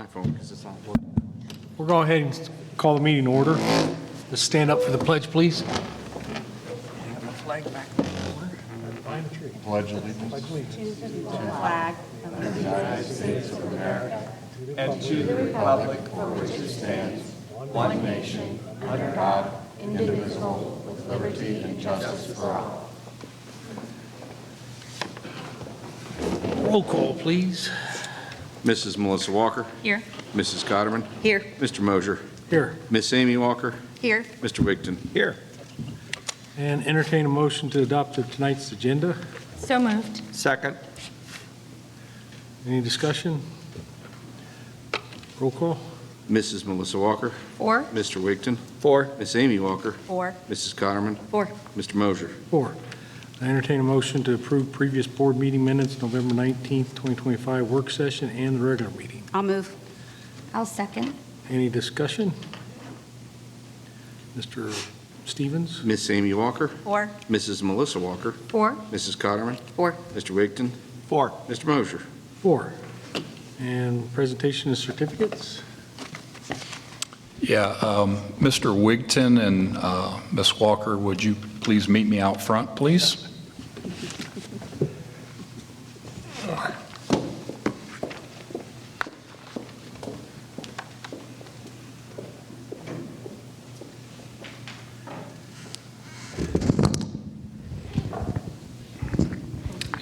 iPhone because it's not working. We'll go ahead and call the meeting to order. Let's stand up for the pledge, please. Pledge allegiance to the flag of the United States of America and to the republic for which it stands, one nation, under God, indivisible, with liberty and justice for all. Roll call, please. Mrs. Melissa Walker. Here. Mrs. Cotterman. Here. Mr. Mosier. Here. Miss Amy Walker. Here. Mr. Wigton. Here. And entertain a motion to adopt tonight's agenda. So moved. Second. Any discussion? Roll call. Mrs. Melissa Walker. 4. Mr. Wigton. 4. Miss Amy Walker. 4. Mrs. Cotterman. 4. Mr. Mosier. 4. I entertain a motion to approve previous board meeting minutes, November 19th, 2025 work session and the regular meeting. I'll move. I'll second. Any discussion? Mr. Stevens? Miss Amy Walker. 4. Mrs. Melissa Walker. 4. Mrs. Cotterman. 4. Mr. Wigton. 4. Mr. Mosier. 4. And presentation of certificates. Yeah, Mr. Wigton and Ms. Walker, would you please meet me out front, please?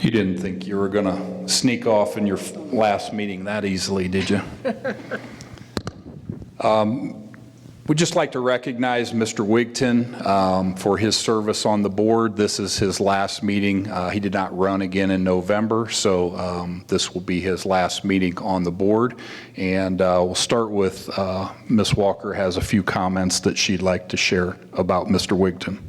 You didn't think you were going to sneak off in your last meeting that easily, did you? We'd just like to recognize Mr. Wigton for his service on the board. This is his last meeting. He did not run again in November, so this will be his last meeting on the board. And we'll start with Ms. Walker has a few comments that she'd like to share about Mr. Wigton.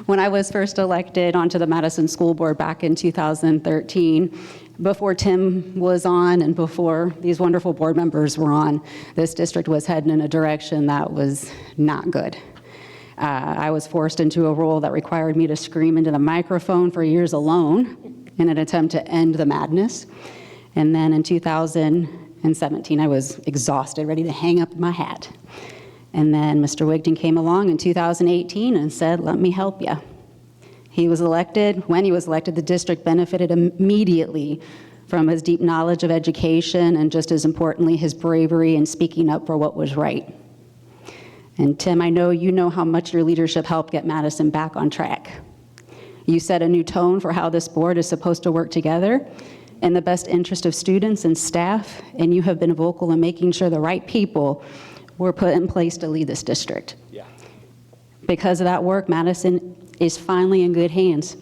When I was first elected onto the Madison School Board back in 2013, before Tim was on and before these wonderful board members were on, this district was heading in a direction that was not good. I was forced into a role that required me to scream into the microphone for years alone in an attempt to end the madness. And then in 2017, I was exhausted, ready to hang up my hat. And then Mr. Wigton came along in 2018 and said, let me help you. He was elected. When he was elected, the district benefited immediately from his deep knowledge of education and, just as importantly, his bravery in speaking up for what was right. And Tim, I know you know how much your leadership helped get Madison back on track. You set a new tone for how this board is supposed to work together in the best interest of students and staff, and you have been vocal in making sure the right people were put in place to lead this district. Yeah. Because of that work, Madison is finally in good hands.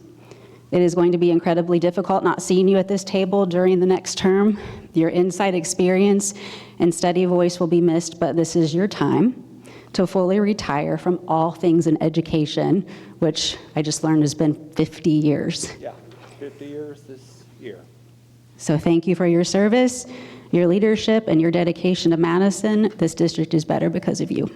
It is going to be incredibly difficult not seeing you at this table during the next term. Your insight, experience, and steady voice will be missed, but this is your time to fully retire from all things in education, which I just learned has been 50 years. Yeah. 50 years this year. So thank you for your service, your leadership, and your dedication to Madison. This district is better because of you.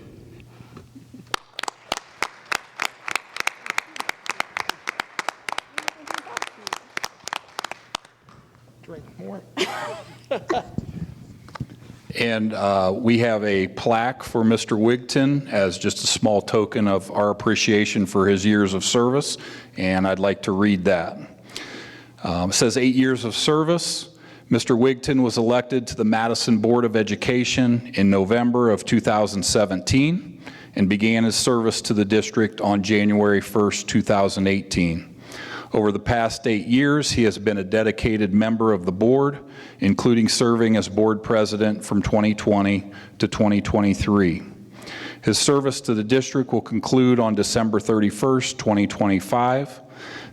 Drink more. And we have a plaque for Mr. Wigton as just a small token of our appreciation for his years of service, and I'd like to read that. It says 8 years of service. Mr. Wigton was elected to the Madison Board of Education in November of 2017 and began his service to the district on January 1st, 2018. Over the past 8 years, he has been a dedicated member of the board, including serving as board president from 2020 to 2023. His service to the district will conclude on December 31st, 2025.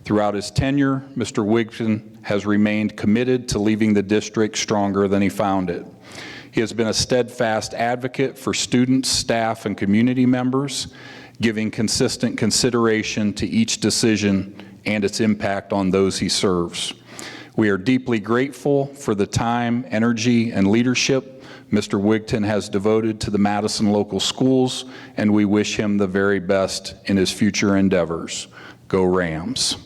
Throughout his tenure, Mr. Wigton has remained committed to leaving the district stronger than he found it. He has been a steadfast advocate for students, staff, and community members, giving consistent consideration to each decision and its impact on those he serves. We are deeply grateful for the time, energy, and leadership Mr. Wigton has devoted to the Madison local schools, and we wish him the very best in his future endeavors. Go Rams.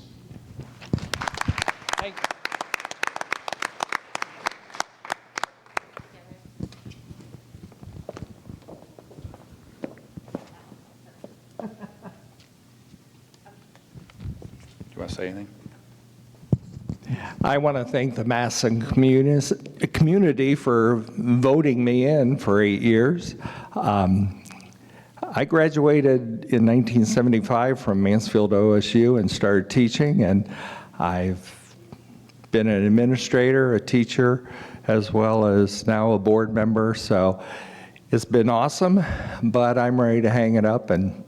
you want to say anything? I want to thank the Madison community for voting me in for 8 years. I graduated in 1975 from Mansfield OSU and started teaching, and I've been an administrator, a teacher, as well as now a board member. So it's been awesome, but I'm ready to hang it up and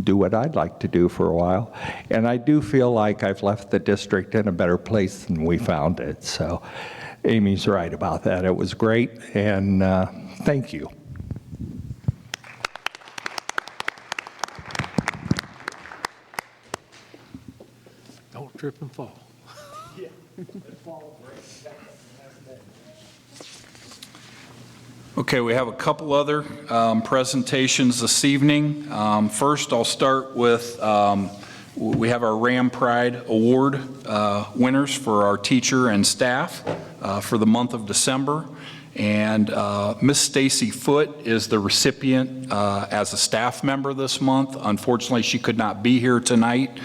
do what I'd like to do for a while. And I do feel like I've left the district in a better place than we found it. So Amy's right about that. It was great, and thank you. Don't trip and fall. Okay, we have a couple other presentations this evening. First, I'll start with, we have our Ram Pride Award winners for our teacher and staff for the month of December. And Miss Stacy Foote is the recipient as a staff member this month. Unfortunately, she could not be here tonight.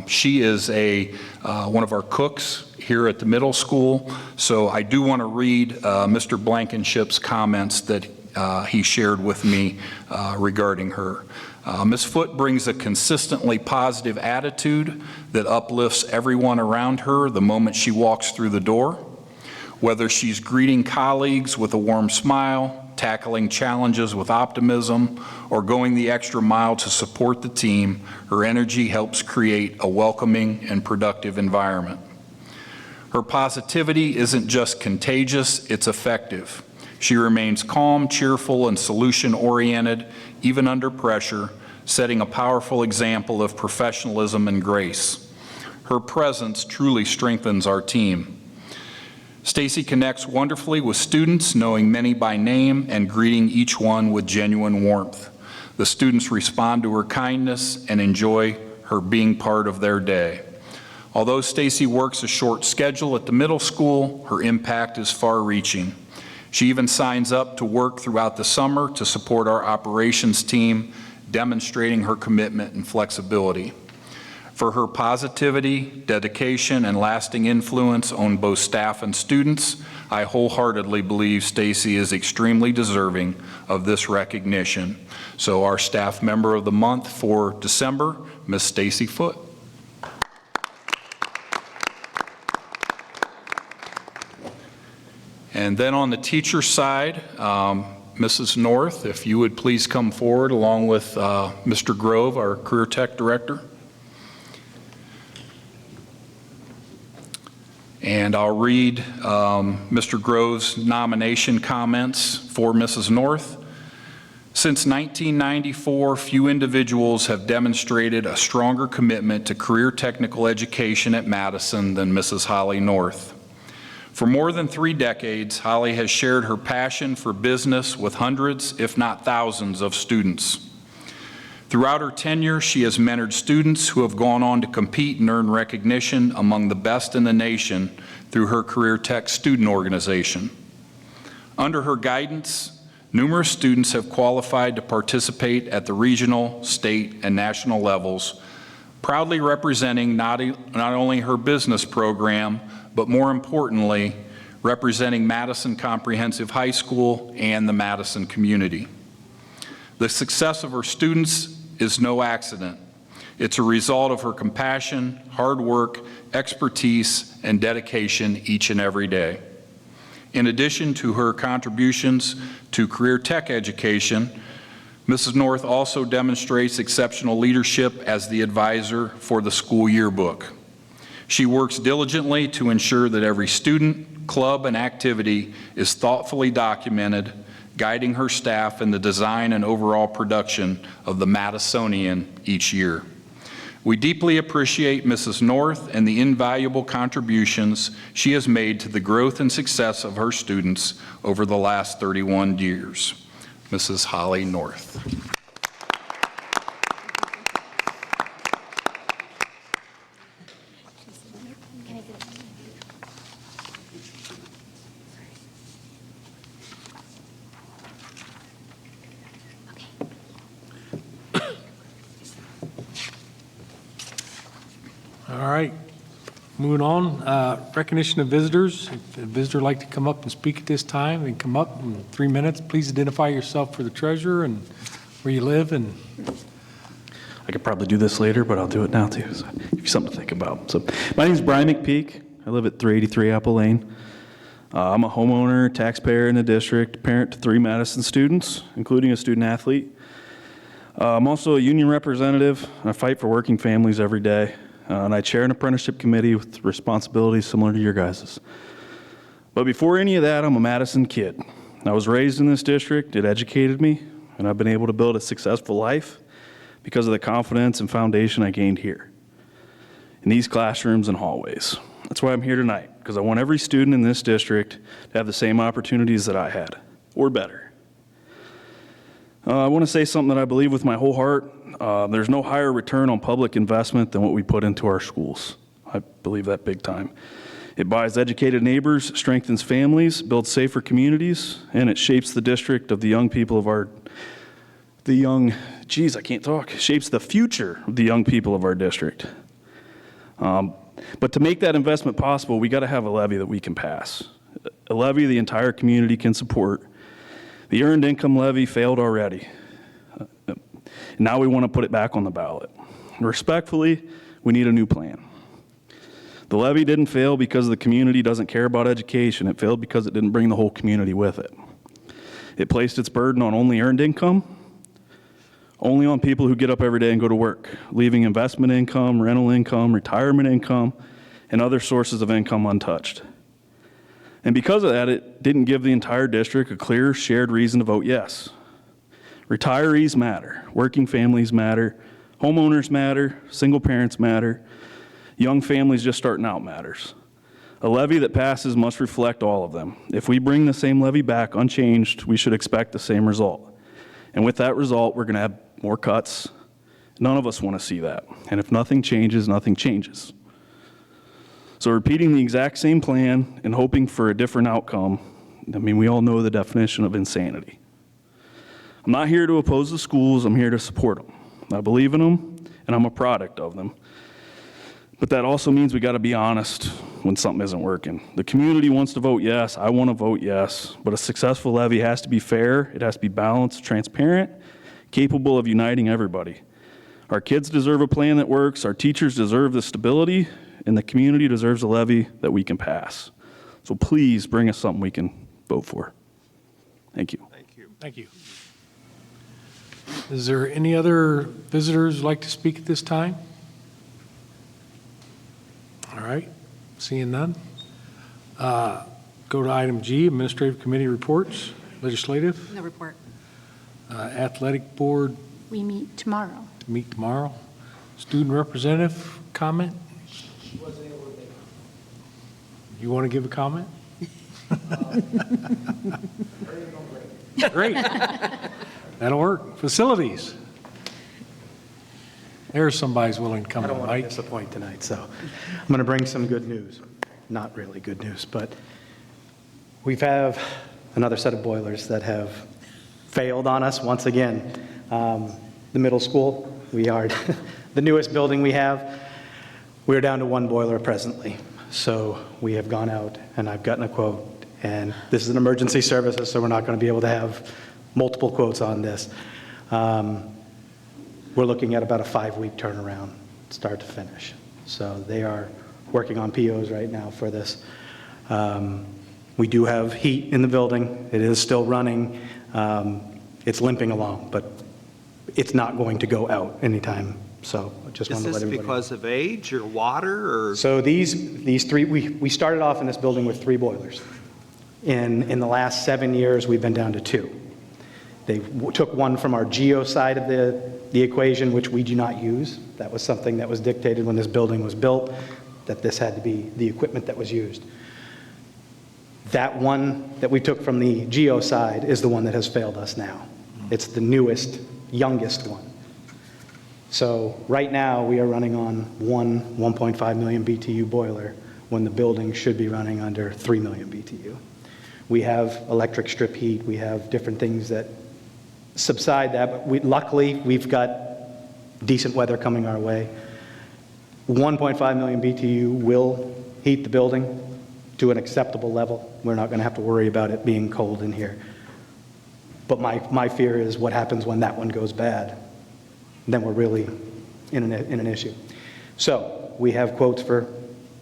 She is one of our cooks here at the middle school. So I do want to read Mr. Blankenship's comments that he shared with me regarding her. Ms. Foote brings a consistently positive attitude that uplifts everyone around her the moment she walks through the door. Whether she's greeting colleagues with a warm smile, tackling challenges with optimism, or going the extra mile to support the team, her energy helps create a welcoming and productive environment. Her positivity isn't just contagious, it's effective. She remains calm, cheerful, and solution-oriented, even under pressure, setting a powerful example of professionalism and grace. Her presence truly strengthens our team. Stacy connects wonderfully with students, knowing many by name and greeting each one with genuine warmth. The students respond to her kindness and enjoy her being part of their day. Although Stacy works a short schedule at the middle school, her impact is far-reaching. She even signs up to work throughout the summer to support our operations team, demonstrating her commitment and flexibility. For her positivity, dedication, and lasting influence on both staff and students, I wholeheartedly believe Stacy is extremely deserving of this recognition. So our staff member of the month for December, Ms. Stacy Foote. And then on the teacher side, Mrs. North, if you would please come forward along with Mr. Grove, our Career Tech Director. And I'll read Mr. Grove's nomination comments for Mrs. North. Since 1994, few individuals have demonstrated a stronger commitment to career technical education at Madison than Mrs. Holly North. For more than 3 decades, Holly has shared her passion for business with hundreds, if not thousands, of students. Throughout her tenure, she has mentored students who have gone on to compete and earn recognition among the best in the nation through her Career Tech student organization. Under her guidance, numerous students have qualified to participate at the regional, state, and national levels, proudly representing not only her business program, but more importantly, representing Madison Comprehensive High School and the Madison community. The success of her students is no accident. It's a result of her compassion, hard work, expertise, and dedication each and every day. In addition to her contributions to career tech education, Mrs. North also demonstrates exceptional leadership as the advisor for the school yearbook. She works diligently to ensure that every student, club, and activity is thoughtfully documented, guiding her staff in the design and overall production of the Madisonian each year. We deeply appreciate Mrs. North and the invaluable contributions she has made to the growth and success of her students over the last 31 years. Mrs. Holly North. All right, moving on. Recognition of visitors. If a visitor would like to come up and speak at this time, then come up in 3 minutes. Please identify yourself for the treasurer and where you live. And I could probably do this later, but I'll do it now too, so give you something to think about. So, my name is Brian McPeak. I live at 383 Apple Lane. I'm a homeowner, taxpayer in the district, parent to 3 Madison students, including a student athlete. I'm also a union representative, and I fight for working families every day. And I chair an apprenticeship committee with responsibilities similar to your guys's. But before any of that, I'm a Madison kid. I was raised in this district, it educated me, and I've been able to build a successful life because of the confidence and foundation I gained here, in these classrooms and hallways. That's why I'm here tonight, because I want every student in this district to have the same opportunities that I had, or better. I want to say something that I believe with my whole heart. There's no higher return on public investment than what we put into our schools. I believe that big time. It buys educated neighbors, strengthens families, builds safer communities, and it shapes the district of the young people of our, shapes the future of the young people of our district. But to make that investment possible, we got to have a levy that we can pass. A levy the entire community can support. The earned income levy failed already. Now we want to put it back on the ballot. Respectfully, we need a new plan. The levy didn't fail because the community doesn't care about education. It failed because it didn't bring the whole community with it. It placed its burden on only earned income, only on people who get up every day and go to work, leaving investment income, rental income, retirement income, and other sources of income untouched. And because of that, it didn't give the entire district a clear, shared reason to vote yes. Retirees matter, working families matter, homeowners matter, single parents matter, young families just starting out matters. A levy that passes must reflect all of them. If we bring the same levy back unchanged, we should expect the same result. And with that result, we're going to have more cuts. None of us want to see that. And if nothing changes, nothing changes. So repeating the exact same plan and hoping for a different outcome, I mean, we all know the definition of insanity. I'm not here to oppose the schools, I'm here to support them. I believe in them, and I'm a product of them. But that also means we got to be honest when something isn't working. The community wants to vote yes, I want to vote yes, but a successful levy has to be fair, it has to be balanced, transparent, capable of uniting everybody. Our kids deserve a plan that works, our teachers deserve the stability, and the community deserves a levy that we can pass. So please bring us something we can vote for. Thank you. thank you. Is there any other visitors who'd like to speak at this time? All right, seeing none. Go to item G, Administrative Committee Reports, Legislative. No report. Athletic Board, We meet tomorrow. meet tomorrow. Student Representative, comment? You want to give a comment? Great. That'll work. Facilities. There's somebody's willing to come I don't on, want to Mike. disappoint tonight, so I'm going to bring some good news. Not really good news, but we have another set of boilers that have failed on us once again. The middle school, we are the newest building we have. We're down to one boiler presently. So we have gone out and I've gotten a quote, and this is an emergency services, so we're not going to be able to have multiple quotes on this. We're looking at about a 5-week turnaround, start to finish. So they are working on POs right now for this. We do have heat in the building. It is still running. It's limping along, but it's not going to go out anytime. So I just wanted to let everybody know. Is this because of age or water or? So these three, we started off in this building with 3 boilers. In the last 7 years, we've been down to 2. They took one from our geo side of the equation, which we do not use. That was something that was dictated when this building was built, that this had to be the equipment that was used. That one that we took from the geo side is the one that has failed us now. It's the newest, youngest one. So right now, we are running on one 1.5 million BTU boiler when the building should be running under 3 million BTU. We have electric strip heat. We have different things that subside that, but luckily, we've got decent weather coming our way. 1.5 million BTU will heat the building to an acceptable level. We're not going to have to worry about it being cold in here. But my fear is what happens when that one goes bad. Then we're really in an issue. So we have quotes for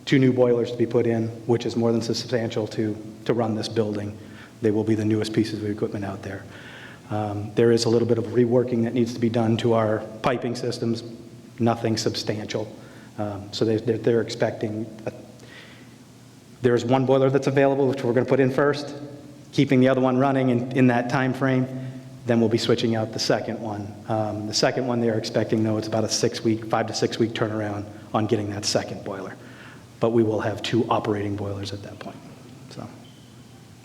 2 new boilers to be put in, which is more than substantial to run this building. They will be the newest pieces of equipment out there. There is a little bit of reworking that needs to be done to our piping systems, nothing substantial. So they're expecting, there's 1 boiler that's available, which we're going to put in first, keeping the other one running in that time frame. Then we'll be switching out the second one. The second one they're expecting, though, it's about a 5 to 6 week turnaround on getting that second boiler. But we will have 2 operating boilers at that point. So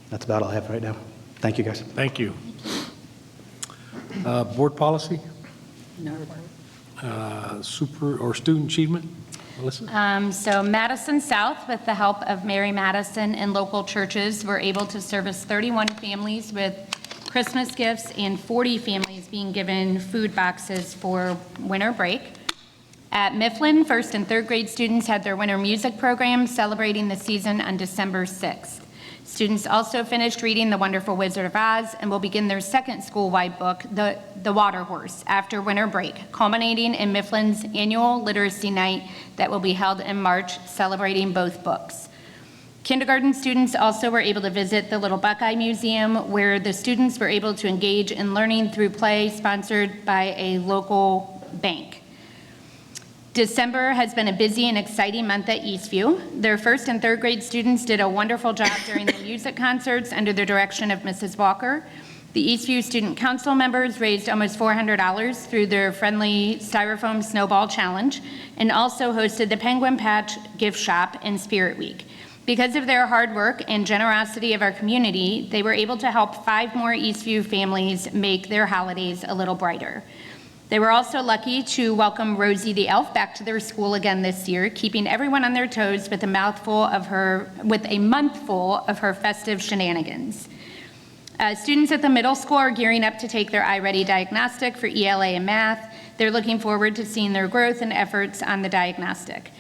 that's about all I have right now. Thank you, guys. Thank you. Board policy? No. Super or student achievement? Melissa? So Madison South, with the help of Mary Madison and local churches, were able to service 31 families with Christmas gifts and 40 families being given food boxes for winter break. At Mifflin, 1st and 3rd grade students had their winter music program celebrating the season on December 6th. Students also finished reading The Wonderful Wizard of Oz and will begin their second school-wide book, The Water Horse, after winter break, culminating in Mifflin's annual literacy night that will be held in March, celebrating both books. Kindergarten students also were able to visit the Little Buckeye Museum, where the students were able to engage in learning through play sponsored by a local bank. December has been a busy and exciting month at Eastview. Their 1st and 3rd grade students did a wonderful job during the music concerts under the direction of Mrs. Walker. The Eastview Student Council members raised almost $400 through their friendly Styrofoam Snowball Challenge and also hosted the Penguin Patch Gift Shop and Spirit Week. Because of their hard work and generosity of our community, they were able to help 5 more Eastview families make their holidays a little brighter. They were also lucky to welcome Rosie the Elf back to their school again this year, keeping everyone on their toes with a month full of her festive shenanigans. Students at the middle school are gearing up to take their iReady diagnostic for ELA and math. They're looking forward to seeing their growth and efforts on the diagnostic.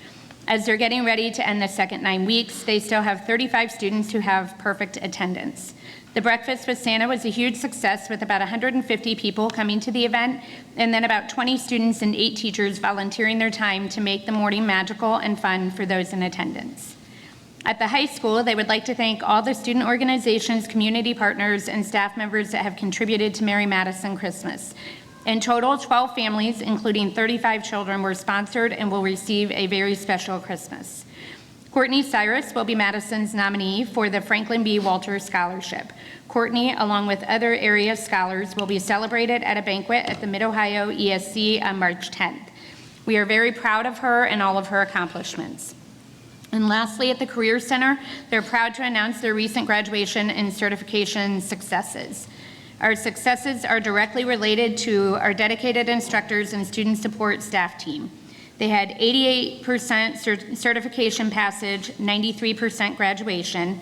As they're getting ready to end the second 9 weeks, they still have 35 students who have perfect attendance. The Breakfast with Santa was a huge success, with about 150 people coming to the event, and then about 20 students and 8 teachers volunteering their time to make the morning magical and fun for those in attendance. At the high school, they would like to thank all the student organizations, community partners, and staff members that have contributed to Mary Madison Christmas. In total, 12 families, including 35 children, were sponsored and will receive a very special Christmas. Courtney Cyrus will be Madison's nominee for the Franklin B. Walter Scholarship. Courtney, along with other area scholars, will be celebrated at a banquet at the Mid-Ohio ESC on March 10th. We are very proud of her and all of her accomplishments. And lastly, at the Career Center, they're proud to announce their recent graduation and certification successes. Our successes are directly related to our dedicated instructors and student support staff team. They had 88% certification passage, 93% graduation.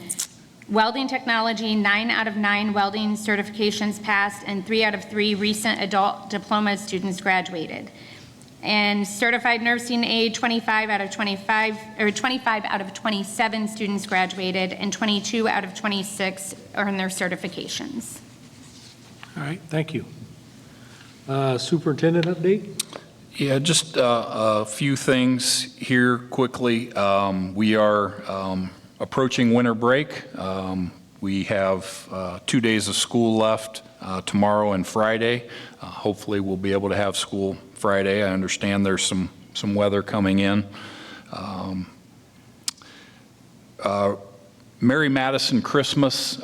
Welding technology, 9 out of 9 welding certifications passed, and 3 out of 3 recent adult diploma students graduated. And certified nursing aide, 25 out of 27 students graduated, and 22 out of 26 earned their certifications. All right, thank you. Superintendent update? Yeah, just a few things here quickly. We are approaching winter break. We have 2 days of school left, tomorrow and Friday. Hopefully we'll be able to have school Friday. I understand there's some weather coming in. Mary Madison Christmas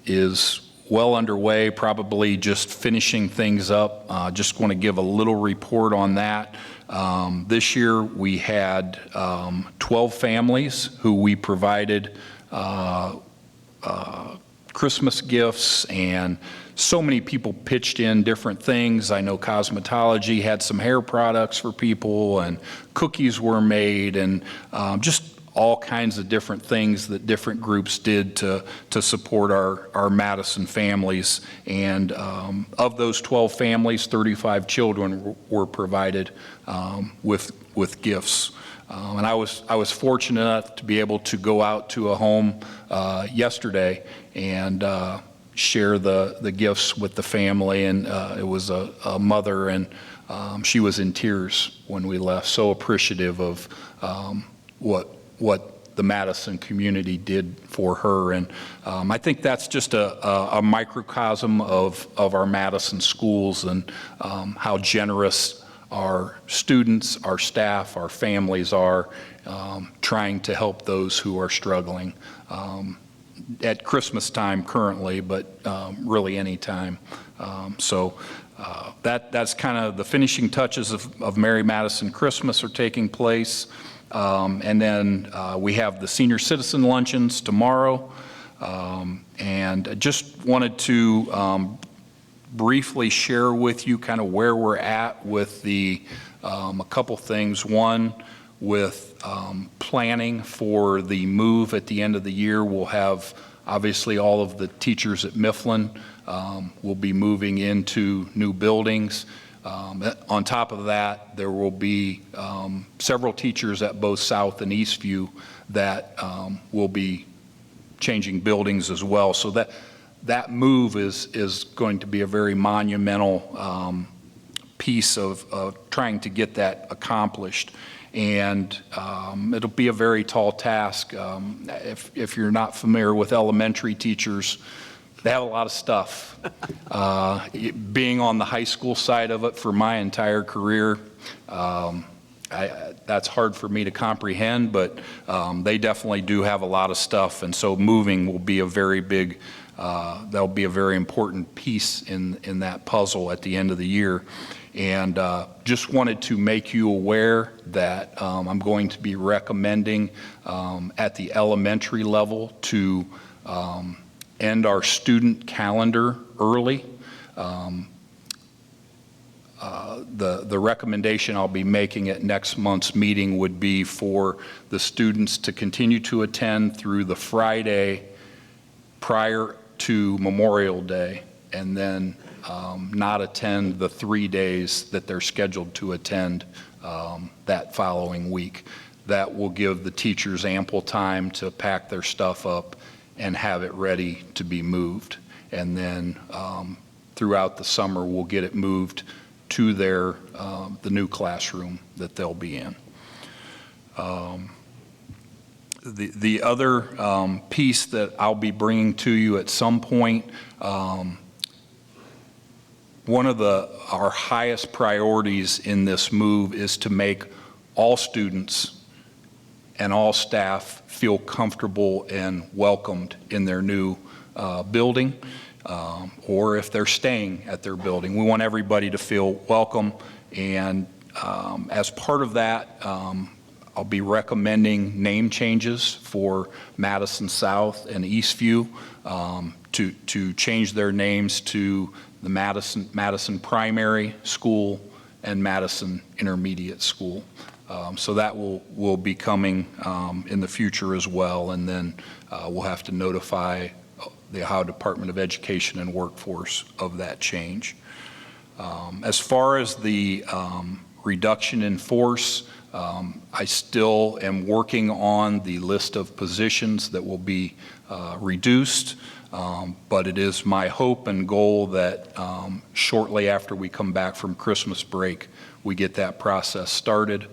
is well underway, probably just finishing things up. Just want to give a little report on that. This year we had 12 families who we provided Christmas gifts, and so many people pitched in different things. I know cosmetology had some hair products for people, and cookies were made, and just all kinds of different things that different groups did to support our Madison families. And of those 12 families, 35 children were provided with gifts. And I was fortunate enough to be able to go out to a home yesterday and share the gifts with the family. And it was a mother, and she was in tears when we left, so appreciative of what the Madison community did for her. And I think that's just a microcosm of our Madison schools and how generous our students, our staff, our families are trying to help those who are struggling at Christmas time currently, but really any time. That's kind of the finishing touches of Mary Madison Christmas are taking place. And then we have the senior citizen luncheons tomorrow. And I just wanted to briefly share with you kind of where we're at with a couple things. One, with planning for the move at the end of the year. We'll have obviously all of the teachers at Mifflin will be moving into new buildings. On top of that, there will be several teachers at both South and Eastview that will be changing buildings as well. So that move is going to be a very monumental piece of trying to get that accomplished. And it'll be a very tall task. If you're not familiar with elementary teachers, they have a lot of stuff. Being on the high school side of it for my entire career, that's hard for me to comprehend, but they definitely do have a lot of stuff. And so moving will be a very big, that'll be a very important piece in that puzzle at the end of the year. And just wanted to make you aware that I'm going to be recommending at the elementary level to end our student calendar early. The recommendation I'll be making at next month's meeting would be for the students to continue to attend through the Friday prior to Memorial Day, and then not attend the 3 days that they're scheduled to attend that following week. That will give the teachers ample time to pack their stuff up and have it ready to be moved. And then throughout the summer, we'll get it moved to the new classroom that they'll be in. The other piece that I'll be bringing to you at some point, one of our highest priorities in this move is to make all students and all staff feel comfortable and welcomed in their new building, or if they're staying at their building. We want everybody to feel welcome, and as part of that, I'll be recommending name changes for Madison South and Eastview to change their names to the Madison Primary School and Madison Intermediate School. So that will be coming in the future as well, and then we'll have to notify the Ohio Department of Education and Workforce of that change. As far as the reduction in force, I still am working on the list of positions that will be reduced, but it is my hope and goal that shortly after we come back from Christmas break, we get that process started.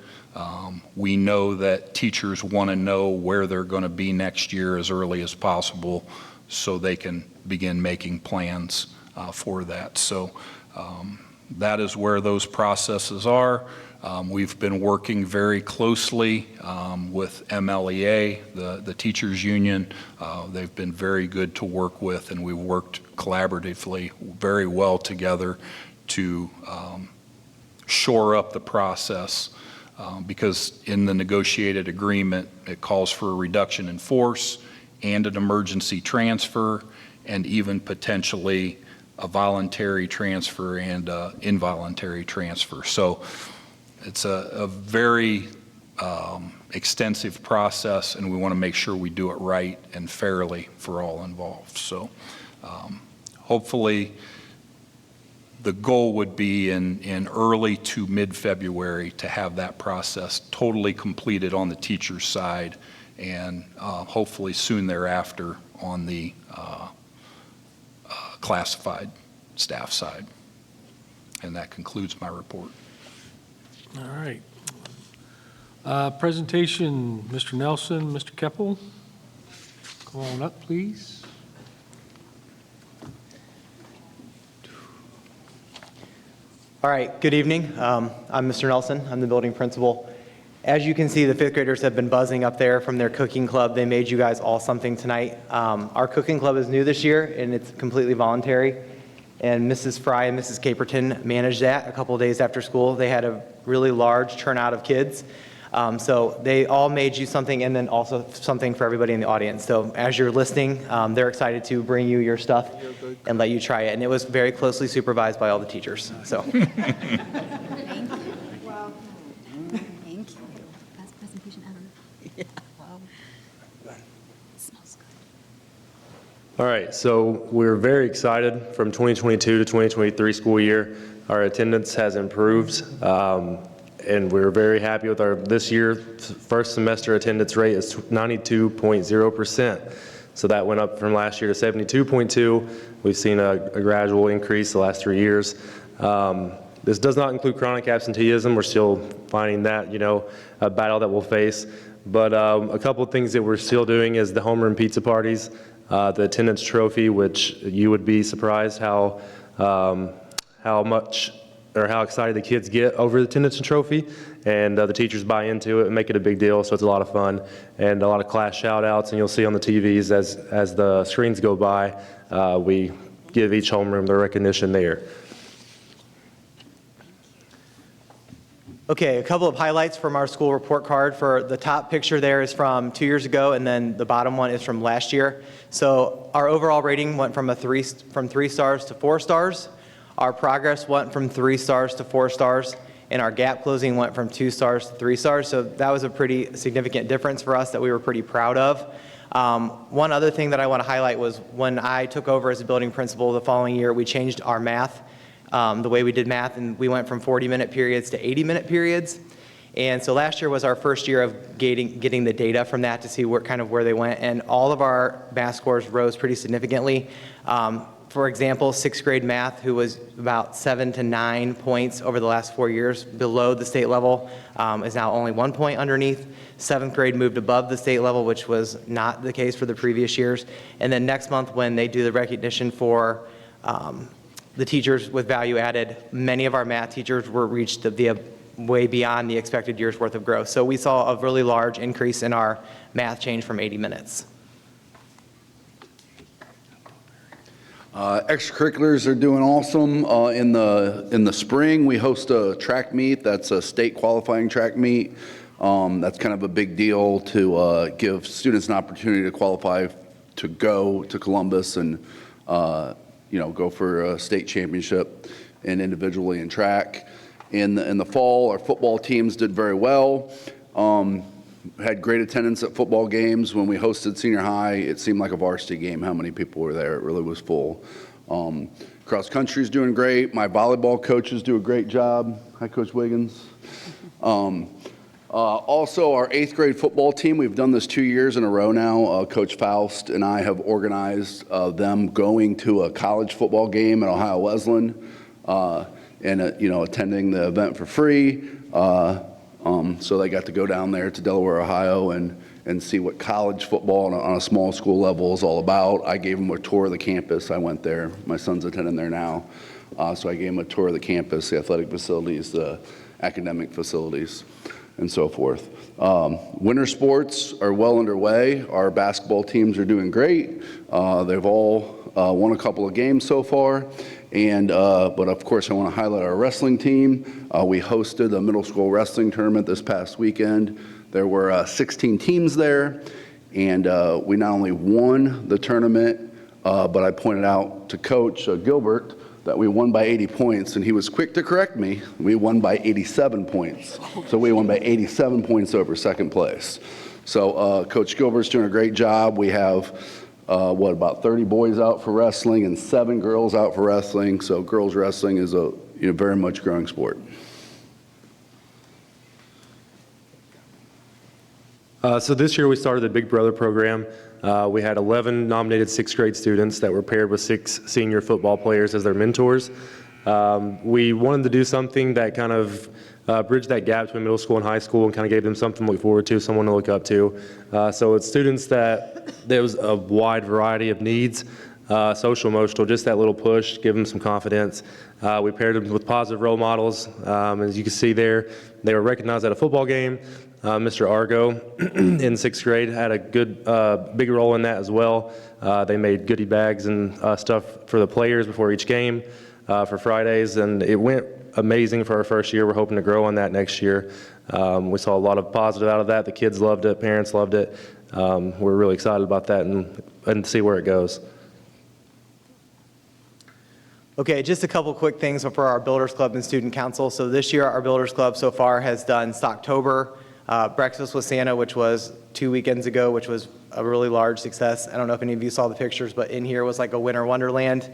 We know that teachers want to know where they're going to be next year as early as possible so they can begin making plans for that. So that is where those processes are. We've been working very closely with MLEA, the teachers union. They've been very good to work with, and we've worked collaboratively very well together to shore up the process, because in the negotiated agreement, it calls for a reduction in force and an emergency transfer, and even potentially a voluntary transfer and involuntary transfer. So it's a very extensive process, and we want to make sure we do it right and fairly for all involved. So hopefully the goal would be in early to mid-February to have that process totally completed on the teacher's side, and hopefully soon thereafter on the classified staff side. And that concludes my report. All right. Presentation, Mr. Nelson, Mr. Keppel. Come on up, please. All right, good evening. I'm Mr. Nelson. I'm the building principal. As you can see, the fifth graders have been buzzing up there from their cooking club. They made you guys all something tonight. Our cooking club is new this year, and it's completely voluntary. And Mrs. Fry and Mrs. Caperton managed that a couple of days after school. They had a really large turnout of kids. So they all made you something, and then also something for everybody in the audience. So as you're listening, they're excited to bring you your stuff and let you try it. And it was very closely supervised by all the teachers. So. Thank you. Wow. Thank you. Best presentation ever. Yeah. Wow. It smells good. All right, so we're very excited from 2022 to 2023 school year. Our attendance has improved, and we're very happy with our this year first semester attendance rate is 92.0%. So that went up from last year to 72.2. We've seen a gradual increase the last 3 years. This does not include chronic absenteeism. We're still finding that, a battle that we'll face. But a couple of things that we're still doing is the homeroom pizza parties, the attendance trophy, which you would be surprised how much or how excited the kids get over the attendance trophy, and the teachers buy into it and make it a big deal. So it's a lot of fun and a lot of class shout outs, and you'll see on the TVs as the screens go by, we give each homeroom their recognition there. Okay, a couple of highlights from our school report card. For the top picture there is from 2 years ago, and then the bottom one is from last year. So our overall rating went from 3 stars to 4 stars. Our progress went from 3 stars to 4 stars, and our gap closing went from 2 stars to 3 stars. So that was a pretty significant difference for us that we were pretty proud of. One other thing that I want to highlight was when I took over as a building principal the following year, we changed our math, the way we did math, and we went from 40-minute periods to 80-minute periods. And so last year was our first year of getting the data from that to see where they went, and all of our math scores rose pretty significantly. For example, 6th grade math, who was about 7 to 9 points over the last 4 years below the state level, is now only 1 point underneath. 7th grade moved above the state level, which was not the case for the previous years. And then next month, when they do the recognition for the teachers with value added, many of our math teachers were reached way beyond the expected year's worth of growth. So we saw a really large increase in our math change from 80 minutes. Extracurriculars are doing awesome. In the spring, we host a track meet. That's a state qualifying track meet. That's kind of a big deal to give students an opportunity to qualify to go to Columbus and go for a state championship and individually in track. In the fall, our football teams did very well. Had great attendance at football games. When we hosted senior high, it seemed like a varsity game how many people were there. It really was full. Cross country is doing great. My volleyball coaches do a great job. Hi, Coach Wiggins. Also, our 8th grade football team, we've done this 2 years in a row now. Coach Faust and I have organized them going to a college football game at Ohio Wesleyan and attending the event for free. So they got to go down there to Delaware, Ohio, and see what college football on a small school level is all about. I gave them a tour of the campus. I went there. My son's attending there now. So I gave them a tour of the campus, the athletic facilities, the academic facilities, and so forth. Winter sports are well underway. Our basketball teams are doing great. They've all won a couple of games so far. But of course, I want to highlight our wrestling team. We hosted a middle school wrestling tournament this past weekend. There were 16 teams there, and we not only won the tournament, but I pointed out to Coach Gilbert that we won by 80 points, and he was quick to correct me. We won by 87 points. So we won by 87 points over second place. So Coach Gilbert's doing a great job. We have, about 30 boys out for wrestling and 7 girls out for wrestling. So girls wrestling is a very much growing sport. So this year we started the Big Brother program. We had 11 nominated 6th grade students that were paired with 6 senior football players as their mentors. We wanted to do something that kind of bridged that gap between middle school and high school and kind of gave them something to look forward to, someone to look up to. So it's students there was a wide variety of needs, social, emotional, just that little push, give them some confidence. We paired them with positive role models. As you can see there, they were recognized at a football game. Mr. Argo in 6th grade had a good, big role in that as well. They made goodie bags and stuff for the players before each game for Fridays, and it went amazing for our first year. We're hoping to grow on that next year. We saw a lot of positive out of that. The kids loved it, parents loved it. We're really excited about that and see where it goes. Okay, just a couple quick things for our Builders Club and Student Council. So this year, our Builders Club so far has done Stocktober, Breakfast with Santa, which was 2 weekends ago, which was a really large success. I don't know if any of you saw the pictures, but in here was like a winter wonderland.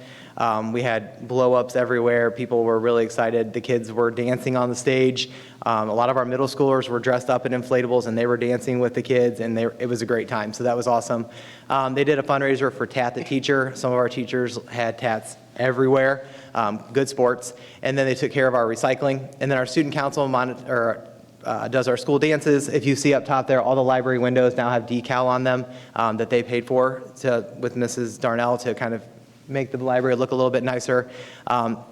We had blow-ups everywhere. People were really excited. The kids were dancing on the stage. A lot of our middle schoolers were dressed up in inflatables, and they were dancing with the kids, and it was a great time. So that was awesome. They did a fundraiser for Tat the Teacher. Some of our teachers had tats everywhere. Good sports. And then they took care of our recycling. And then our student council does our school dances. If you see up top there, all the library windows now have decal on them that they paid for with Mrs. Darnell to kind of make the library look a little bit nicer.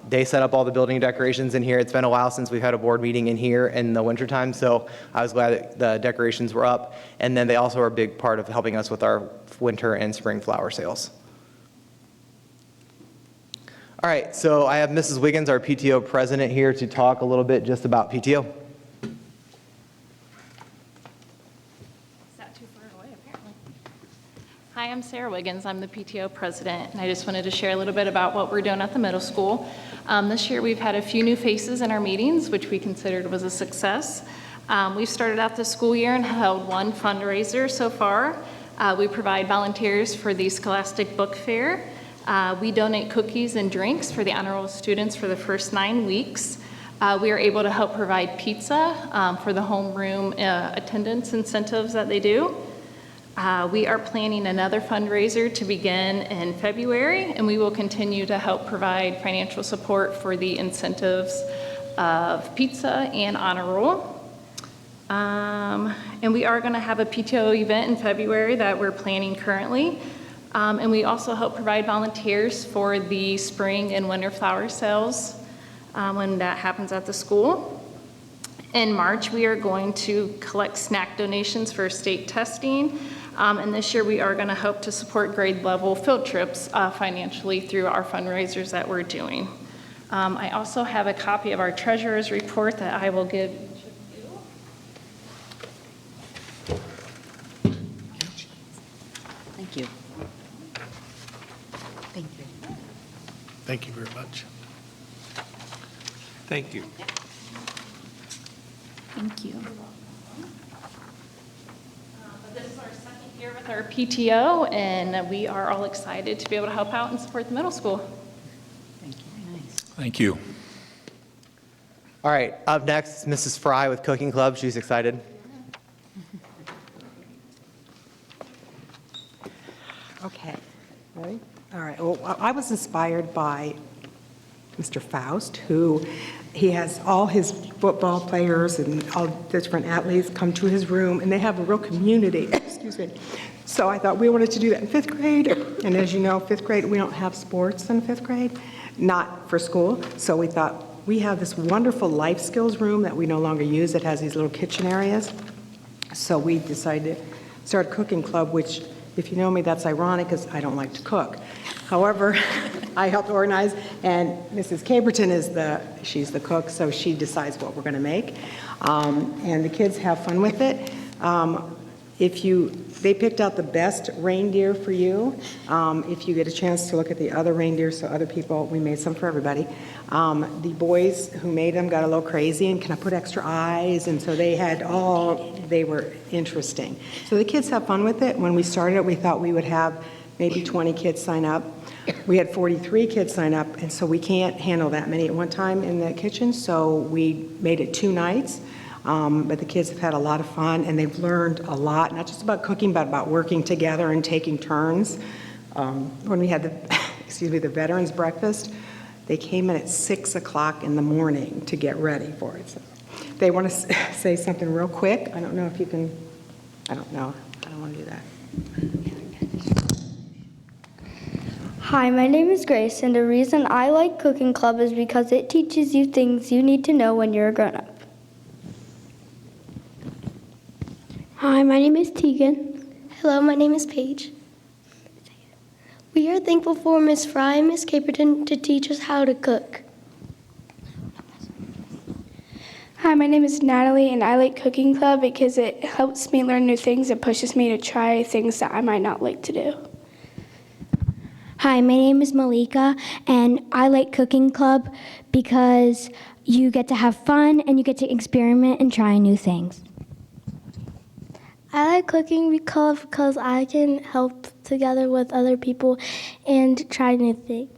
They set up all the building decorations in here. It's been a while since we've had a board meeting in here in the wintertime, so I was glad that the decorations were up. And then they also are a big part of helping us with our winter and spring flower sales. All right, so I have Mrs. Wiggins, our PTO president, here to talk a little bit just about PTO. Hi, I'm Sarah Wiggins. I'm the PTO president, and I just wanted to share a little bit about what we're doing at the middle school. This year we've had a few new faces in our meetings, which we considered was a success. We've started out the school year and held one fundraiser so far. We provide volunteers for the Scholastic Book Fair. We donate cookies and drinks for the honor roll students for the first 9 weeks. We are able to help provide pizza for the homeroom attendance incentives that they do. We are planning another fundraiser to begin in February, and we will continue to help provide financial support for the incentives of pizza and honor roll. And we are going to have a PTO event in February that we're planning currently. And we also help provide volunteers for the spring and winter flower sales when that happens at the school. In March, we are going to collect snack donations for state testing. And this year we are going to help to support grade level field trips financially through our fundraisers that we're doing. I also have a copy of our treasurer's report that I will give each of you. Thank you. Thank you. Thank you very much. Thank you. Thank you. This is our second year with our PTO, and we are all excited to be able to help out and support the middle school. Thank you. Very nice. Thank you. All right, up next is Mrs. Fry with Cooking Club. She's excited. Okay, ready? All right, well, I was inspired by Mr. Faust, who he has all his football players and all different athletes come to his room, and they have a real community, excuse me. So I thought we wanted to do that in 5th grade, and as you know, 5th grade, we don't have sports in 5th grade, not for school, so we thought we have this wonderful life skills room that we no longer use that has these little kitchen areas. So we decided to start a cooking club, which, if you know me, that's ironic because I don't like to cook. However, I helped organize, and Mrs. Caberton she's the cook, so she decides what we're going to make. And the kids have fun with it. They picked out the best reindeer for you. If you get a chance to look at the other reindeers, so other people, we made some for everybody. The boys who made them got a little crazy and can I put extra eyes? And so they were interesting. So the kids have fun with it. When we started it, we thought we would have maybe 20 kids sign up. We had 43 kids sign up, and so we can't handle that many at one time in the kitchen, so we made it 2 nights. But the kids have had a lot of fun, and they've learned a lot, not just about cooking, but about working together and taking turns. When we had the Veterans Breakfast, they came in at 6 o'clock in the morning to get ready for it. So they want to say something real quick. I don't know if you can, I don't know. I don't want to do that. Hi, my name is Grace, and the reason I like Cooking Club is because it teaches you things you need to know when you're a grown-up. Hi, my name is Tegan. Hello, my name is Paige. We are thankful for Miss Fry and Miss Caperton to teach us how to cook. Hi, my name is Natalie, and I like Cooking Club because it helps me learn new things and pushes me to try things that I might not like to do. Hi, my name is Malika, and I like Cooking Club because you get to have fun and you get to experiment and try new things. I like Cooking Club because I can help together with other people and try new things.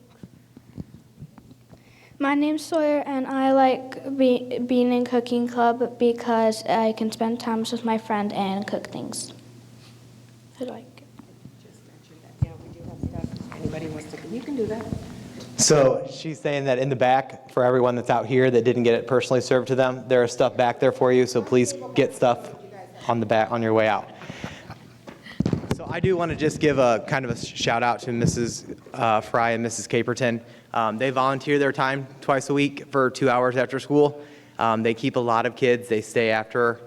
My name's Sawyer, and I like being in Cooking Club because I can spend time with my friend and cook things. I like it. Just mentioned that, yeah, we do have stuff. If anybody wants to, you can do that. So she's saying that in the back, for everyone that's out here that didn't get it personally served to them, there is stuff back there for you, so please get stuff on the back on your way out. So I do want to just give a kind of a shout out to Mrs. Fry and Mrs. Caperton. They volunteer their time twice a week for 2 hours after school. They keep a lot of kids. They stay after.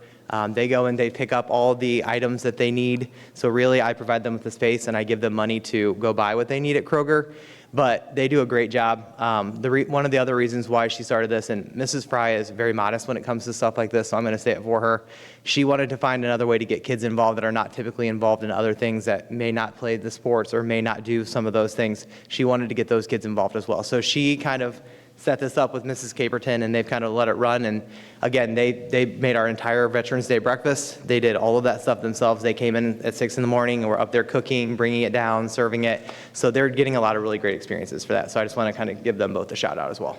They go and they pick up all the items that they need. So really, I provide them with the space and I give them money to go buy what they need at Kroger. But they do a great job. One of the other reasons why she started this, and Mrs. Fry is very modest when it comes to stuff like this, so I'm going to say it for her. She wanted to find another way to get kids involved that are not typically involved in other things, that may not play the sports or may not do some of those things. She wanted to get those kids involved as well. So she kind of set this up with Mrs. Caperton, and they've kind of let it run. And again, they made our entire Veterans Day breakfast. They did all of that stuff themselves. They came in at 6 in the morning and were up there cooking, bringing it down, serving it. So they're getting a lot of really great experiences for that. So I just want to kind of give them both a shout out as well.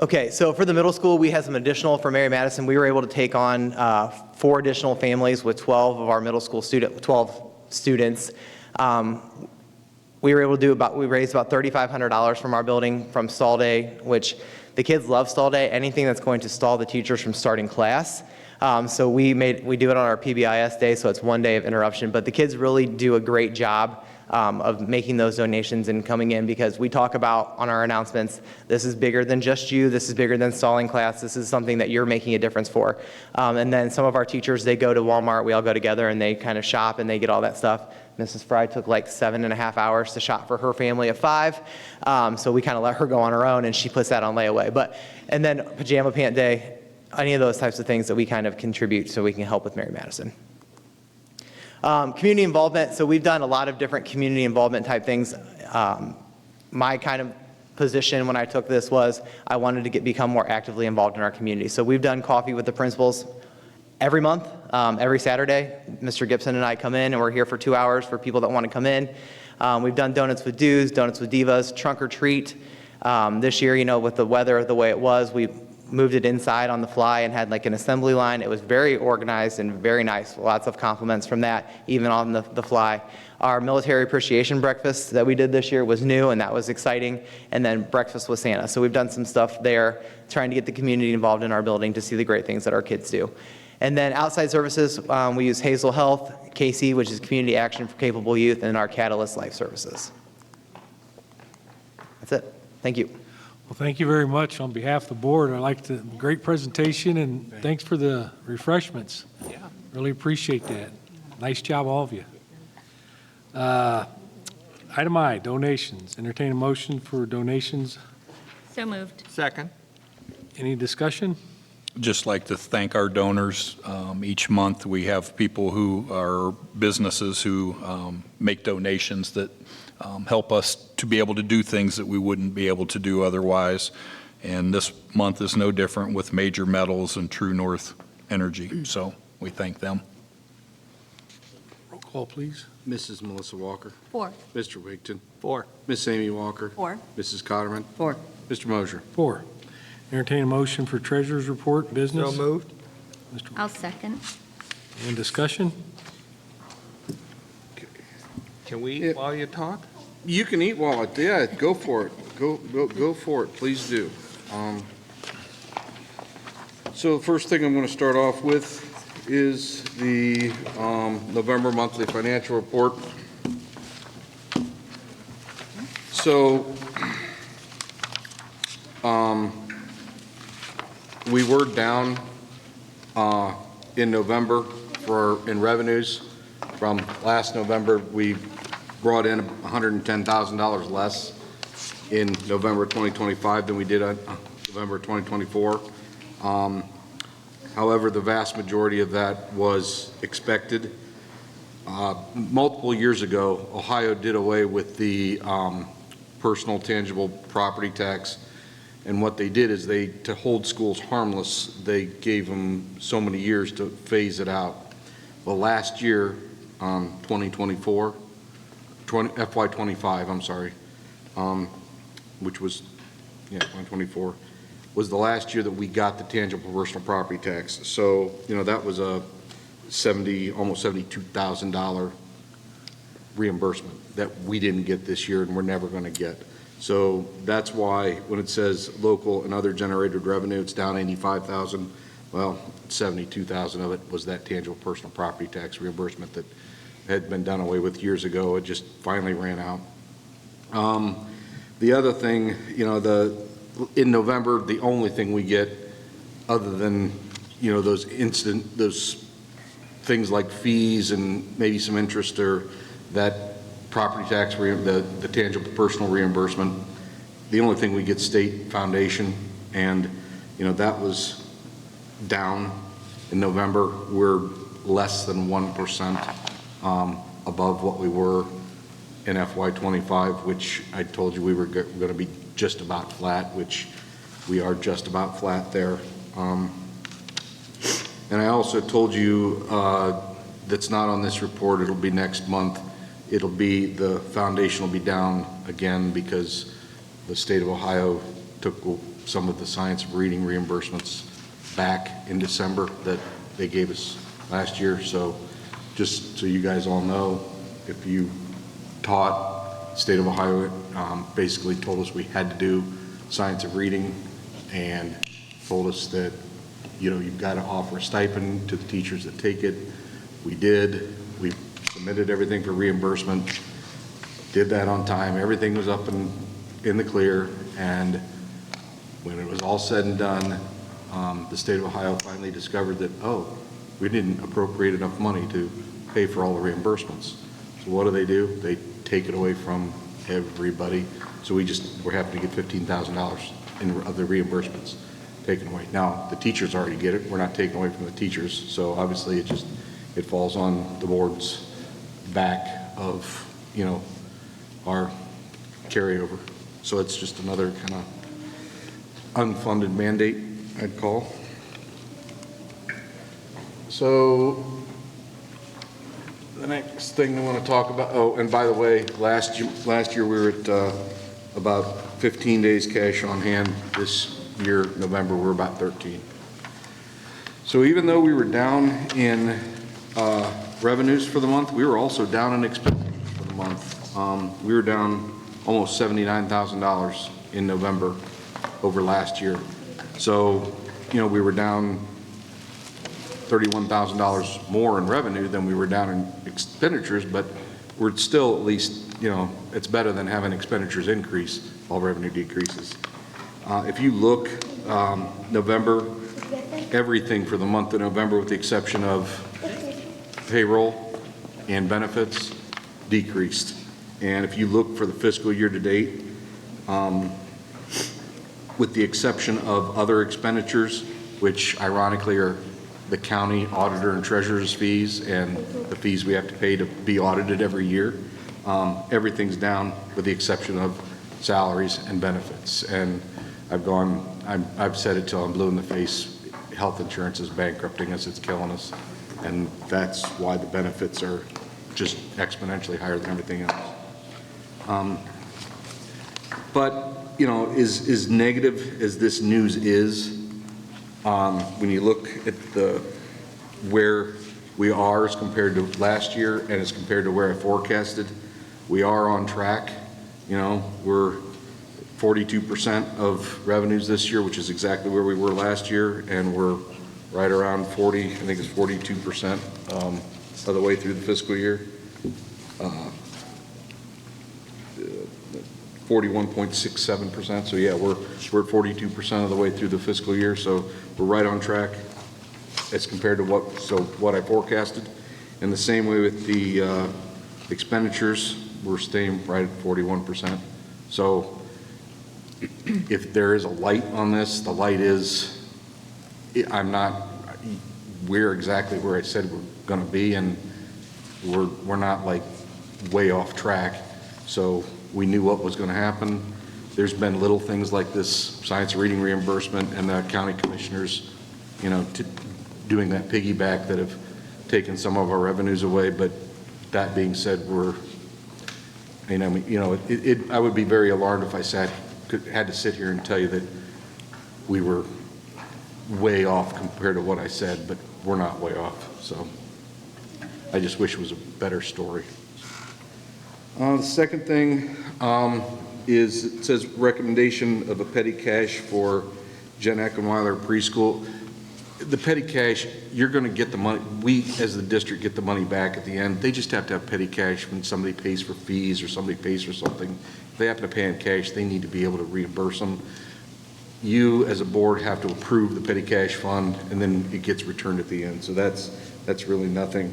Okay, so for the middle school, we had some additional for Mary Madison. We were able to take on 4 additional families with 12 of our middle school 12 students. We were able to we raised about $3,500 from our building from stall day, which the kids love stall day, anything that's going to stall the teachers from starting class. So we do it on our PBIS day, so it's 1 day of interruption, but the kids really do a great job of making those donations and coming in, because we talk about on our announcements, this is bigger than just you, this is bigger than stalling class, this is something that you're making a difference for. And then some of our teachers, they go to Walmart, we all go together and they kind of shop and they get all that stuff. Mrs. Fry took like 7.5 hours to shop for her family of 5. So we kind of let her go on her own and she puts that on layaway. And then pajama pant day, any of those types of things that we kind of contribute so we can help with Mary Madison. Community involvement, so we've done a lot of different community involvement type things. My kind of position when I took this was I wanted to become more actively involved in our community. So we've done coffee with the principals every month, every Saturday. Mr. Gibson and I come in and we're here for 2 hours for people that want to come in. We've done Donuts with Dudes, Donuts with Divas, Trunk or Treat. This year, you know, with the weather the way it was, we moved it inside on the fly and had like an assembly line. It was very organized and very nice. Lots of compliments from that, even on the fly. Our military appreciation breakfast that we did this year was new, and that was exciting. And then breakfast with Santa. So we've done some stuff there, trying to get the community involved in our building to see the great things that our kids do. And then outside services, we use Hazel Health, KC, which is Community Action for Capable Youth, and our Catalyst Life Services. That's it. Thank you. Well, thank you very much on behalf of the board. I liked the great presentation, and thanks for the refreshments. Yeah. Really appreciate that. Nice job, all of you. Item I, donations. Entertain a motion for donations. So moved. Second. Any discussion? just like to thank our donors. Each month, we have people who are businesses who make donations that help us to be able to do things that we wouldn't be able to do otherwise. And this month is no different with Major Metals and True North Energy. So we thank them. Roll call, please. Mrs. Melissa Walker. 4. Mr. Wigton. 4. Miss Amy Walker. 4. Mrs. Cotterman. 4. Mr. Mosier. 4. Entertain a motion for treasurer's report, business. So moved. I'll second. And discussion? Can we eat while you talk? You can eat while yeah, go for it. Go for it. Please do. So the first thing I'm going to start off with is the November monthly financial report. So we were down in November in revenues. From last November, we brought in $110,000 less in November 2025 than we did on November 2024. However, the vast majority of that was expected. Multiple years ago, Ohio did away with the personal tangible property tax. And what they did is to hold schools harmless, they gave them so many years to phase it out. Well, last year, 2024, FY25, I'm sorry, which was, 2024, was the last year that we got the tangible personal property tax. So, that was a almost $72,000 reimbursement that we didn't get this year and we're never going to get. So that's why when it says local and other generated revenue, it's down 85,000. Well, 72,000 of it was that tangible personal property tax reimbursement that had been done away with years ago. It just finally ran out. The other thing, in November, the only thing we get other than, those things like fees and maybe some interest or that property tax, the tangible personal reimbursement, the only thing we get state foundation, and that was down in November. We're less than 1% above what we were in FY25, which I told you we were going to be just about flat, which we are just about flat there. And I also told you that's not on this report, it'll be next month. The foundation will be down again because the state of Ohio took some of the science of reading reimbursements back in December that they gave us last year. So just so you guys all know, if you taught, the state of Ohio basically told us we had to do science of reading and told us that, you've got to offer a stipend to the teachers that take it. We did. We submitted everything for reimbursement, did that on time. Everything was up and in the clear. And when it was all said and done, the state of Ohio finally discovered that, we didn't appropriate enough money to pay for all the reimbursements. So what do? They take it away from everybody. So we're having to get $15,000 of the reimbursements taken away. Now, the teachers already get it. We're not taking away from the teachers. So obviously it falls on the board's back of, our carryover. So it's just another kind of unfunded mandate, I'd call. So the next thing I want to talk about, and by the way, last year we were at about 15 days cash on hand. This year, November, we're about 13. So even though we were down in revenues for the month, we were also down in expenses for the month. We were down almost $79,000 in November over last year. So, we were down $31,000 more in revenue than we were down in expenditures, but we're still at least, it's better than having expenditures increase while revenue decreases. If you look, November, everything for the month of November, with the exception of payroll and benefits, decreased. And if you look for the fiscal year to date, with the exception of other expenditures, which ironically are the county auditor and treasurer's fees and the fees we have to pay to be audited every year. Everything's down with the exception of salaries and benefits. And I've said it till I'm blue in the face, health insurance is bankrupting us, it's killing us. And that's why the benefits are just exponentially higher than everything else. But, you know, as negative as this news is, when you look at where we are as compared to last year and as compared to where I forecasted, we are on track. You know, we're 42% of revenues this year, which is exactly where we were last year, and we're right around 40, I think it's 42% of the way through the fiscal year. 41.67%. So yeah, we're at 42% of the way through the fiscal year. So we're right on track as compared to what I forecasted. And the same way with the expenditures, we're staying right at 41%. So if there is a light on this, the light is we're exactly where I said we're going to be, and we're not like way off track. So we knew what was going to happen. There's been little things like this science reading reimbursement and the county commissioners, you know, doing that piggyback that have taken some of our revenues away. But that being said, I would be very alarmed if I had to sit here and tell you that we were way off compared to what I said, but we're not way off. So I just wish it was a better story. The second thing is it says recommendation of a petty cash for Jen Eckenweiler preschool. The petty cash, you're going to get the money. We, as the district, get the money back at the end. They just have to have petty cash when somebody pays for fees or somebody pays for something. If they happen to pay in cash, they need to be able to reimburse them. You, as a board, have to approve the petty cash fund, and then it gets returned at the end. So that's really nothing.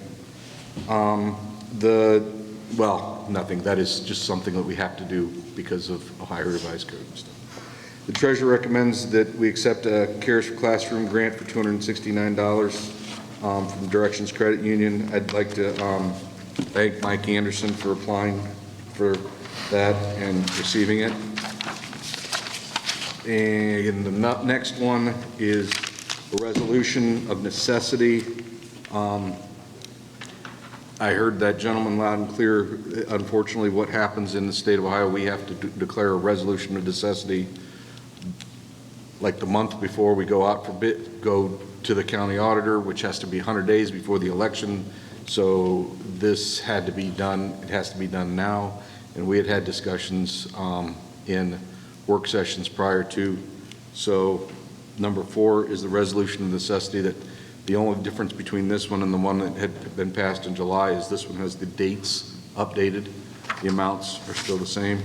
Nothing. That is just something that we have to do because of Ohio Revised Code and stuff. The treasurer recommends that we accept a Cares for Classroom grant for $269 from Directions Credit Union. I'd like to thank Mike Anderson for applying for that and receiving it. And the next one is a resolution of necessity. I heard that gentleman loud and clear. Unfortunately, what happens in the state of Ohio, we have to declare a resolution of necessity like the month before we go out for bid, go to the county auditor, which has to be 100 days before the election. So this had to be done. It has to be done now. And we had discussions in work sessions prior to. So number 4 is the resolution of necessity. That the only difference between this one and the one that had been passed in July is this one has the dates updated. The amounts are still the same.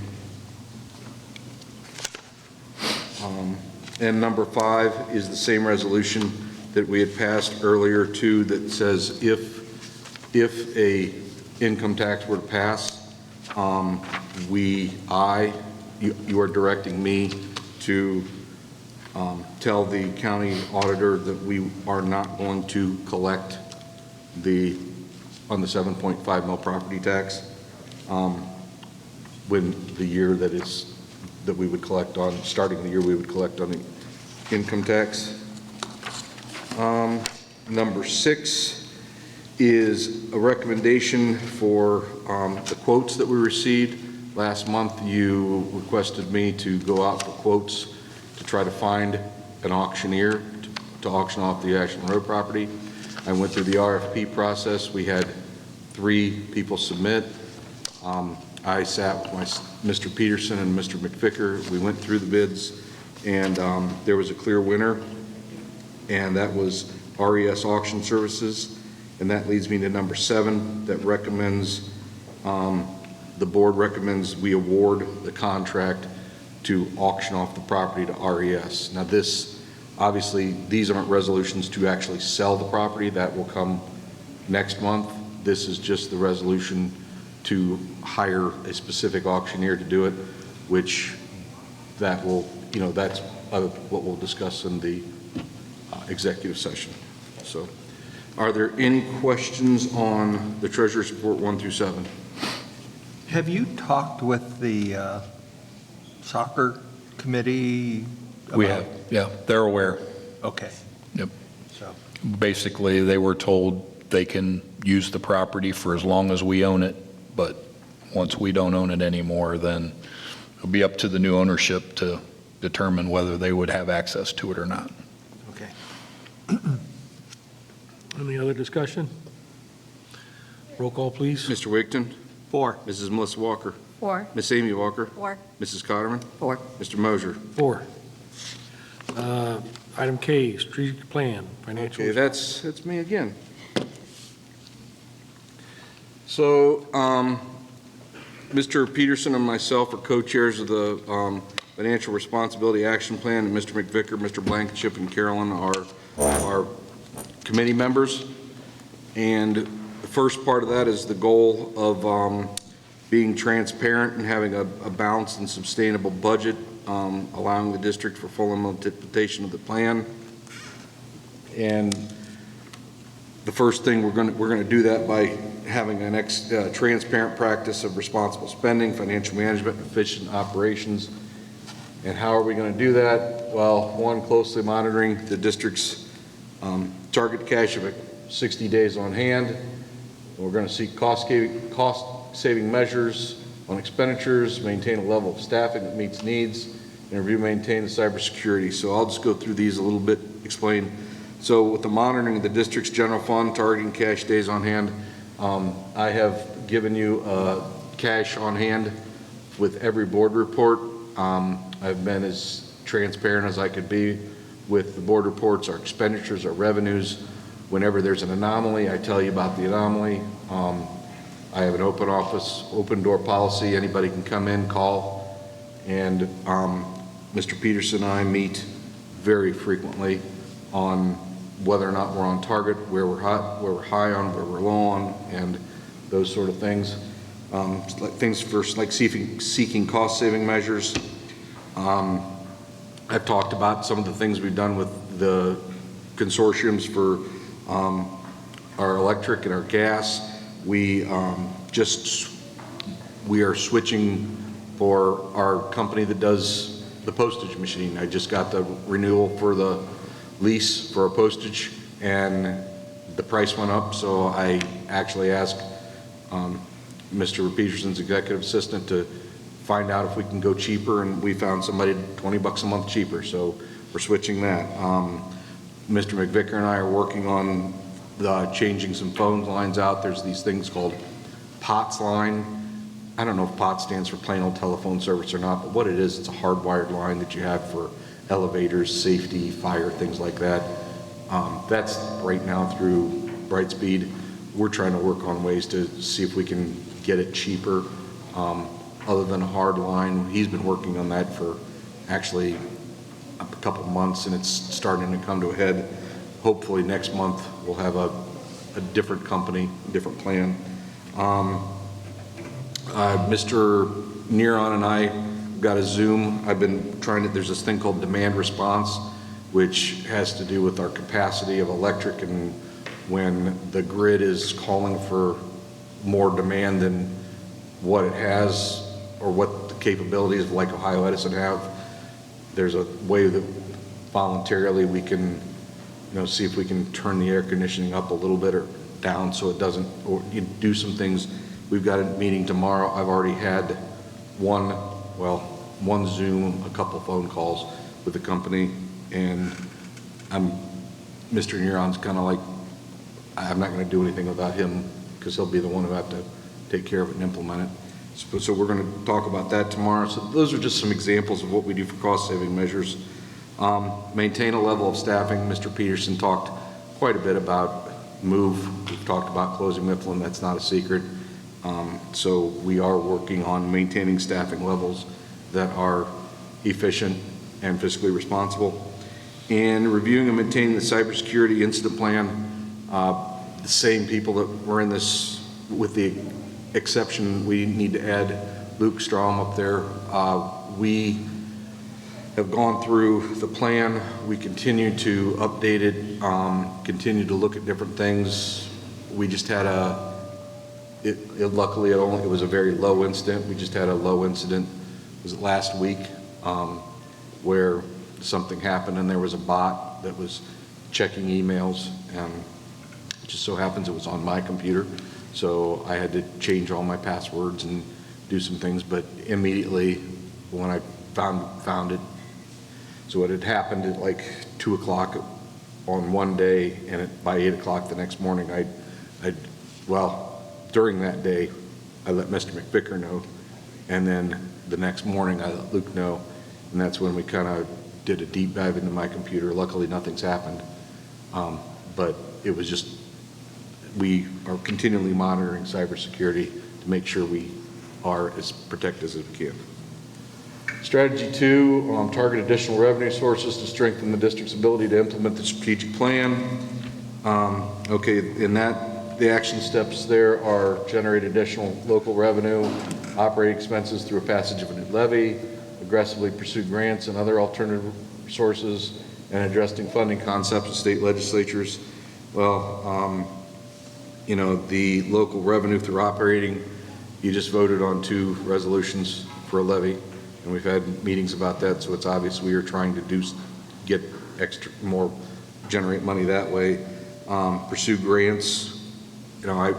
And number 5 is the same resolution that we had passed earlier too, that says if a income tax were to pass, you are directing me to tell the county auditor that we are not going to collect on the 7.5 mil property tax when the year that we would collect on, starting the year we would collect on the income tax. Number 6 is a recommendation for the quotes that we received. Last month you requested me to go out for quotes to try to find an auctioneer to auction off the Ashland Road property. I went through the RFP process. We had 3 people submit. I sat with Mr. Peterson and Mr. McVicker. We went through the bids, and there was a clear winner, and that was RES Auction Services. And that leads me to number 7, that recommends, the board recommends we award the contract to auction off the property to RES. Now obviously, these aren't resolutions to actually sell the property. That will come next month. This is just the resolution to hire a specific auctioneer to do it, which that will, that's what we'll discuss in the executive session. So are there any questions on the treasurer's report 1 through 7? Have you talked with the soccer committee? We have, yeah, they're aware. Okay. Yep. So, Basically, they were told they can use the property for as long as we own it, but once we don't own it anymore, then it'll be up to the new ownership to determine whether they would have access to it or not. okay. Any other discussion? Roll call, please. Mr. Wigton? 4. Mrs. Melissa Walker? 4. Miss Amy Walker? 4. Mrs. Cotterman? 4. Mr. Mosier? 4. Item K, strategic plan, financial. Okay, that's me again. So, Mr. Peterson and myself are co-chairs of the Financial Responsibility Action Plan, and Mr. McVicker, Mr. Blankenship, and Carolyn are committee members. And the first part of that is the goal of being transparent and having a balanced and sustainable budget, allowing the district for full implementation of the plan. And the first thing we're going to do that by having a transparent practice of responsible spending, financial management, and efficient operations. And how are we going to do that? Well, one, closely monitoring the district's target cash of 60 days on hand. We're going to seek cost-saving measures on expenditures, maintain a level of staffing that meets needs, and review, maintain the cybersecurity. So I'll just go through these a little bit, explain. So with the monitoring of the district's general fund, targeting cash days on hand, I have given you cash on hand with every board report. I've been as transparent as I could be with the board reports, our expenditures, our revenues. Whenever there's an anomaly, I tell you about the anomaly. I have an open office, open door policy. Anybody can come in, call. And Mr. Peterson and I meet very frequently on whether or not we're on target, where we're high on, where we're low on, and those sort of things. Like things first, like seeking cost-saving measures. I've talked about some of the things we've done with the consortiums for our electric and our gas. We are switching for our company that does the postage machine. I just got the renewal for the lease for our postage, and the price went up, so I actually asked Mr. Peterson's executive assistant to find out if we can go cheaper, and we found somebody $20 a month cheaper, so we're switching that. Mr. McVicker and I are working on changing some phone lines out. There's these things called POTS line. I don't know if POTS stands for plain old telephone service or not, but what it is, it's a hardwired line that you have for elevators, safety, fire, things like that. That's right now through Brightspeed. We're trying to work on ways to see if we can get it cheaper, other than a hard line. He's been working on that for actually a couple months, and it's starting to come to a head. Hopefully next month we'll have a different company, different plan. Mr. Neron and I got a Zoom. I've been trying to, there's this thing called demand response, which has to do with our capacity of electric, and when the grid is calling for more demand than what it has or what the capabilities of like Ohio Edison have, there's a way that voluntarily we can, see if we can turn the air conditioning up a little bit or down so it doesn't, or you do some things. We've got a meeting tomorrow. I've already had one Zoom, a couple phone calls with the company, and Mr. Neron's kind of like, I'm not going to do anything without him because he'll be the one who have to take care of it and implement it. So we're going to talk about that tomorrow. So those are just some examples of what we do for cost-saving measures. Maintain a level of staffing. Mr. Peterson talked quite a bit about MOVE. We've talked about closing Mifflin. That's not a secret. So we are working on maintaining staffing levels that are efficient and fiscally responsible. And reviewing and maintaining the cybersecurity incident plan. The same people that were in this, with the exception we need to add Luke Strom up there. We have gone through the plan. We continue to update it, continue to look at different things. We just had luckily it was a very low incident. We just had a low incident, was it last week, where something happened and there was a bot that was checking emails, and it just so happens it was on my computer. So I had to change all my passwords and do some things, but immediately when I found it, so what had happened at like 2 o'clock on one day, and by 8 o'clock the next morning, during that day, I let Mr. McVicker know, and then the next morning I let Luke know, and that's when we kind of did a deep dive into my computer. Luckily, nothing's happened, but it was just, we are continually monitoring cybersecurity to make sure we are as protected as we can. Strategy 2, target additional revenue sources to strengthen the district's ability to implement the strategic plan. In that, the action steps there are generate additional local revenue, operate expenses through a passage of a new levy, aggressively pursue grants and other alternative sources, and addressing funding concepts with state legislatures. The local revenue through operating, you just voted on 2 resolutions for a levy, and we've had meetings about that, so it's obvious we are trying to get more, generate money that way. Pursue grants. I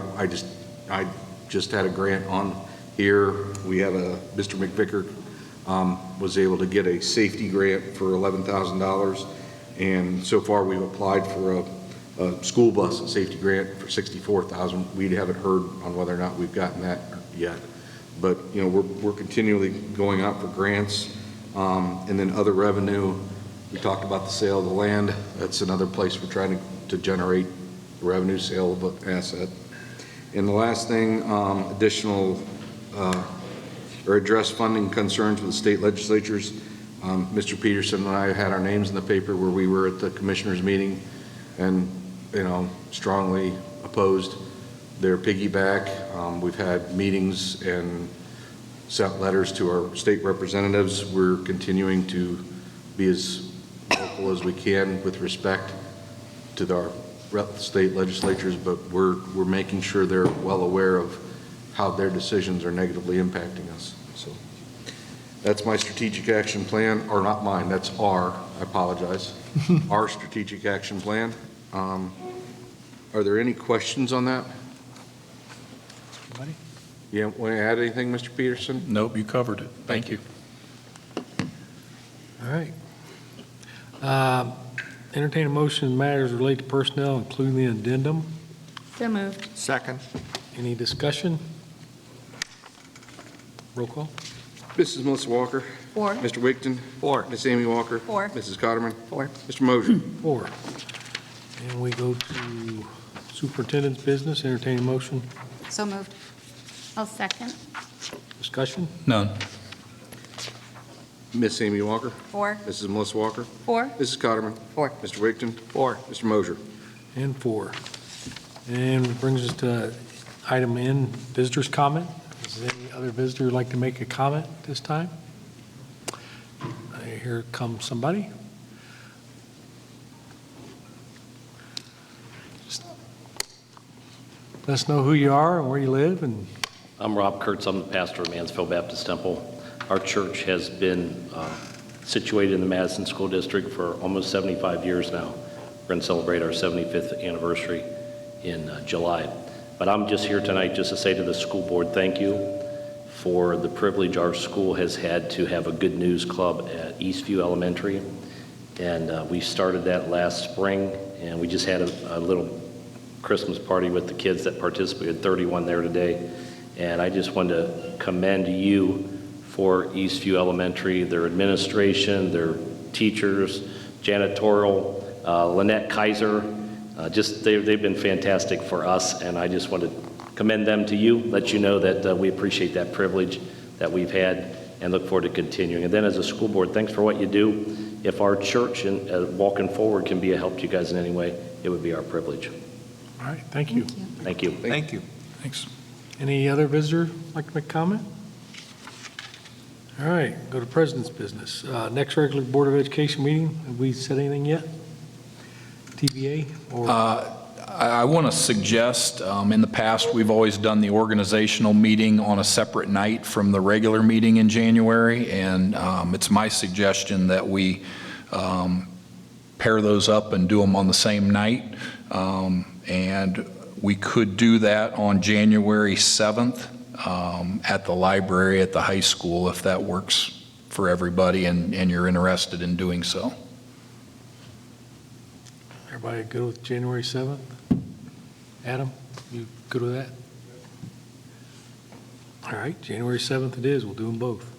just had a grant on here. We have Mr. McVicker was able to get a safety grant for $11,000, and so far we've applied for a school bus safety grant for $64,000. We haven't heard on whether or not we've gotten that yet, but we're continually going out for grants, and then other revenue. We talked about the sale of the land. That's another place we're trying to generate revenue, sale of an asset. And the last thing, additional or address funding concerns with state legislatures. Mr. Peterson and I had our names in the paper where we were at the commissioners meeting, and strongly opposed their piggyback. We've had meetings and sent letters to our state representatives. We're continuing to be as vocal as we can with respect to our state legislatures, but we're making sure they're well aware of how their decisions are negatively impacting us. So that's my strategic action plan, or not mine, that's I apologize, our strategic action plan. Are there any questions on that? Anybody? Yeah, want to add anything, Mr. Peterson? Nope, you covered it. Thank you. All right. Entertain a motion in matters related to personnel, including the addendum. So moved. Second. Any discussion? Roll call. Mrs. Melissa Walker. 4. Mr. Wigton. 4. Miss Amy Walker. 4. Mrs. Cotterman. 4. Mr. Mosier. 4. And we go to superintendent's business. Entertain a motion. So moved. I'll second. Discussion? None. Miss Amy Walker. 4. Mrs. Melissa Walker. 4. Mrs. Cotterman. 4. Mr. Wigton. 4. Mr. Mosier. And 4. And it brings us to item N, visitors' comment. Does any other visitor like to make a comment this time? Here comes somebody. Just let us know who you are and where you live. And I'm Rob Kurtz. I'm the pastor of Mansfield Baptist Temple. Our church has been situated in the Madison School District for almost 75 years now. We're going to celebrate our 75th anniversary in July. But I'm just here tonight just to say to the school board, thank you for the privilege our school has had to have a good news club at Eastview Elementary. And we started that last spring, and we just had a little Christmas party with the kids that participated, 31 there today. And I just wanted to commend you for Eastview Elementary, their administration, their teachers, janitorial, Lynette Kaiser, they've been fantastic for us, and I just want to commend them to you, let you know that we appreciate that privilege that we've had and look forward to continuing. And then as a school board, thanks for what you do. If our church and walking forward can be a help to you guys in any way, it would be our privilege. all right, thank you. Thank you. Thank you. Thanks. Any other visitor like to make a comment? All right, go to President's business. Next regular Board of Education meeting, have we said anything yet? TBA or? I want to suggest, in the past, we've always done the organizational meeting on a separate night from the regular meeting in January, and it's my suggestion that we pair those up and do them on the same night. And we could do that on January 7th at the library at the high school, if that works for everybody and you're interested in doing so. Everybody good with January 7th? Adam, you good with that? All right, January 7th it is. We'll do them both.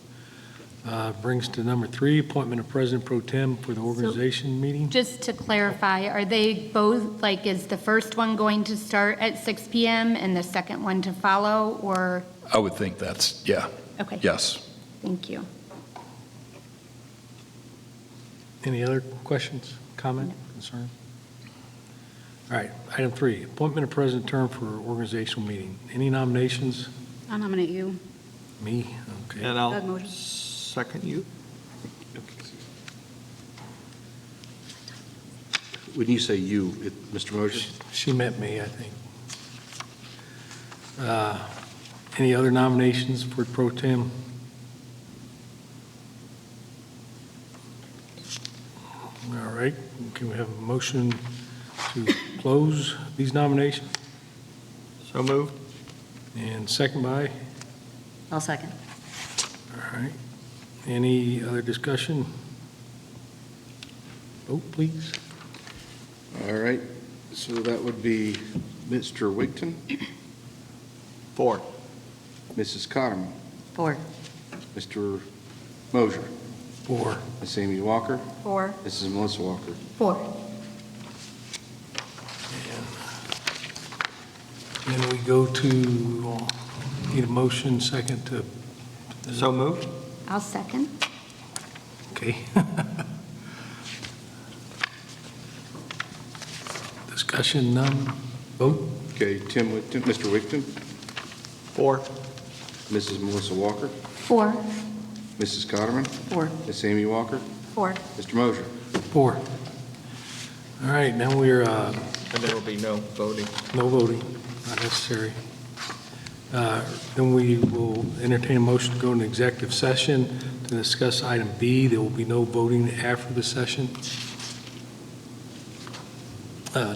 Brings to number 3, appointment of President Pro Tem for the organization meeting. Just to clarify, are they both, like, is the first one going to start at 6 PM and the second one to follow, or? I would think that's, yeah. Okay. Yes. Thank you. Any other questions, comment, concern? All right, item 3, appointment of President term for organizational meeting. Any nominations? I'll nominate you. Me? Okay. And I'll Doug Moser. second you. When you say you, Mr. Mosier? She meant me, I think. Any other nominations for Pro Tem? All right, can we have a motion to close these nominations? So moved. And second by? I'll second. All right. Any other discussion? Vote, please. All right, so that would be Mr. Wigton, 4. Mrs. Cotterman, 4. Mr. Mosier, 4. Miss Amy Walker, 4. Mrs. Melissa Walker. 4. Then we go to, need a motion second to, So moved. I'll second. okay. Discussion, none. Vote. Okay, Tim Wigton, Mr. Wigton, 4. Mrs. Melissa Walker, 4. Mrs. Cotterman, 4. Miss Amy Walker, 4. Mr. Mosier. 4. All right, now we're, And there will be no voting. no voting, not necessary. Then we will entertain a motion to go into executive session to discuss item B. There will be no voting after the session.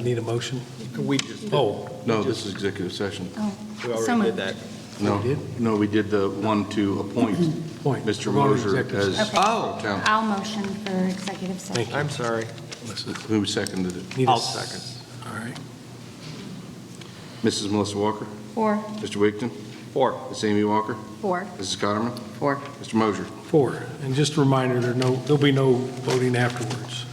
Need a motion? We just, Oh, No, this is executive session. Oh. we So already moved. did that. No, we did the one to appoint point. Mr. We're going to Mosier executive as session. Oh, town. I'll motion for executive session. Thank you. I'm sorry. Who seconded it? Need a I'll s- second. All right. Mrs. Melissa Walker, 4. Mr. Wigton, 4. Miss Amy Walker, 4. Mrs. Cotterman, 4. Mr. Mosier. 4. And just a reminder, there'll be no voting afterwards.